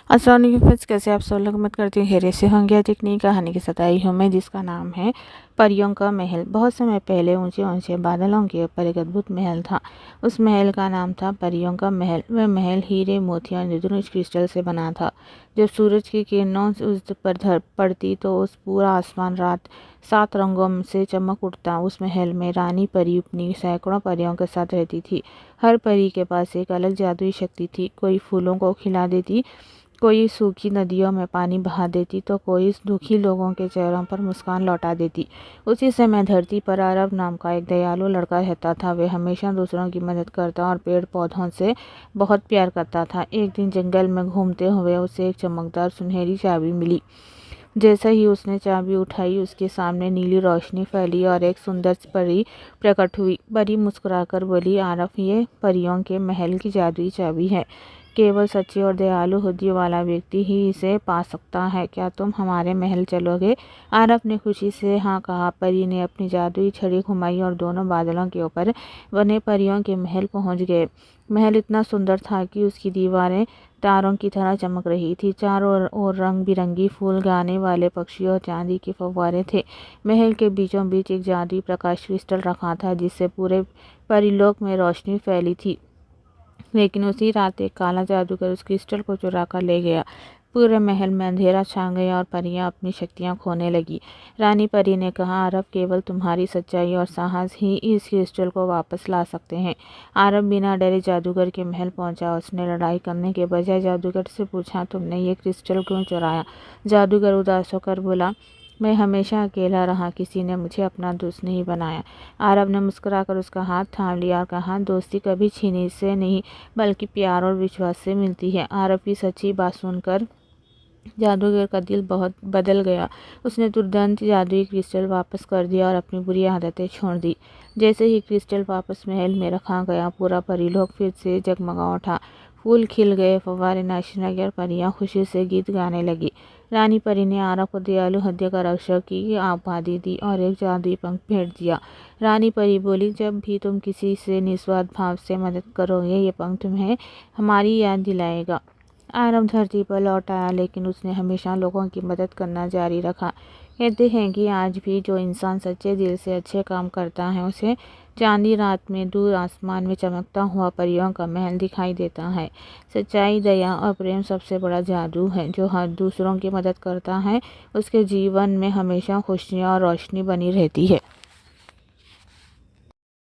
अस्सलाम वालेकुम फ्रेंड्स, कैसे आप सब लोग। उम्मीद करती हूँ खैरियत से होंगे। आज एक नई कहानी के साथ आई हूँ मैं, जिसका नाम है परियों का महल। बहुत समय पहले ऊंचे ऊंचे बादलों के ऊपर एक अद्भुत महल था। उस महल का नाम था परियों का महल। वह महल हीरे, मोतियों, इंद्रधनुष क्रिस्टल से बना था। जब सूरज की किरणों उस पर पड़ती तो उस पूरा आसमान रात 7 रंगों से चमक उठता। उस महल में रानी परी अपनी सैकड़ों परियों के साथ रहती थी। हर परी के पास एक अलग जादुई शक्ति थी। कोई फूलों को खिला देती, कोई सूखी नदियों में पानी बहा देती, तो कोई दुखी लोगों के चेहरों पर मुस्कान लौटा देती। उसी समय धरती पर अरब नाम का एक दयालु लड़का रहता था। वह हमेशा दूसरों की मदद करता और पेड़ पौधों से बहुत प्यार करता था। एक दिन जंगल में घूमते हुए उसे एक चमकदार सुनहरी चाबी मिली। जैसे ही उसने चाबी उठाई, उसके सामने नीली रोशनी फैली और एक सुंदर परी प्रकट हुई। परी मुस्कुराकर बोली, आरफ, ये परियों के महल की जादुई चाबी है। केवल सच्चे और दयालु हृदय वाला व्यक्ति ही इसे पा सकता है। क्या तुम हमारे महल चलोगे? आरफ ने खुशी से हाँ कहा। परी ने अपनी जादुई छड़ी घुमाई और दोनों बादलों के ऊपर बने परियों के महल पहुंच गए। महल इतना सुंदर था कि उसकी दीवारें तारों की तरह चमक रही थी। चारों ओर रंग बिरंगी फूल, गाने वाले पक्षी और चांदी के फव्वारे थे। महल के बीचों बीच एक जादुई प्रकाश क्रिस्टल रखा था, जिससे पूरे परिलोक में रोशनी फैली थी। लेकिन उसी रात एक काला जादूगर उस क्रिस्टल को चुरा कर ले गया। पूरे महल में अंधेरा छा गया और परियां अपनी शक्तियां खोने लगी। रानी परी ने कहा, आरब, केवल तुम्हारी सच्चाई और साहस ही इस क्रिस्टल को वापस ला सकते हैं। आरब बिना डरे जादूगर के महल पहुंचा। उसने लड़ाई करने के बजाय जादूगर से पूछा, तुमने ये क्रिस्टल क्यों चुराया? जादूगर उदास होकर बोला, मैं हमेशा अकेला रहा, किसी ने मुझे अपना दोस्त नहीं बनाया। आरब ने मुस्कुराकर उसका हाथ थाम लिया और कहा, दोस्ती कभी छीनने से नहीं, बल्कि प्यार और विश्वास से मिलती है। आरब की सच्ची बात सुनकर जादूगर का दिल बहुत बदल गया। उसने तुरंत जादुई क्रिस्टल वापस कर दिया और अपनी बुरी आदतें छोड़ दी। जैसे ही क्रिस्टल वापस महल में रखा गया, पूरा परिलोक फिर से जगमगा उठा। फूल खिल गए, फव्वारे नाचने लगे और परियां खुशी से गीत गाने लगी। रानी परी ने आरब को दयालु हृदय का रक्षक की उपाधि दी और एक जादुई पंख भेंट दिया। रानी परी बोली, जब भी तुम किसी से निस्वार्थ भाव से मदद करोगे, ये पंख तुम्हें हमारी याद दिलाएगा। आरब धरती पर लौट आया, लेकिन उसने हमेशा लोगों की मदद करना जारी रखा। कहते हैं कि आज भी जो इंसान सच्चे दिल से अच्छे काम करता है, उसे चांदी रात में दूर आसमान में चमकता हुआ परियों का महल दिखाई देता है। सच्चाई, दया और प्रेम सबसे बड़ा जादू है। जो हर दूसरों की मदद करता है, उसके जीवन में हमेशा खुशियाँ और रोशनी बनी रहती है।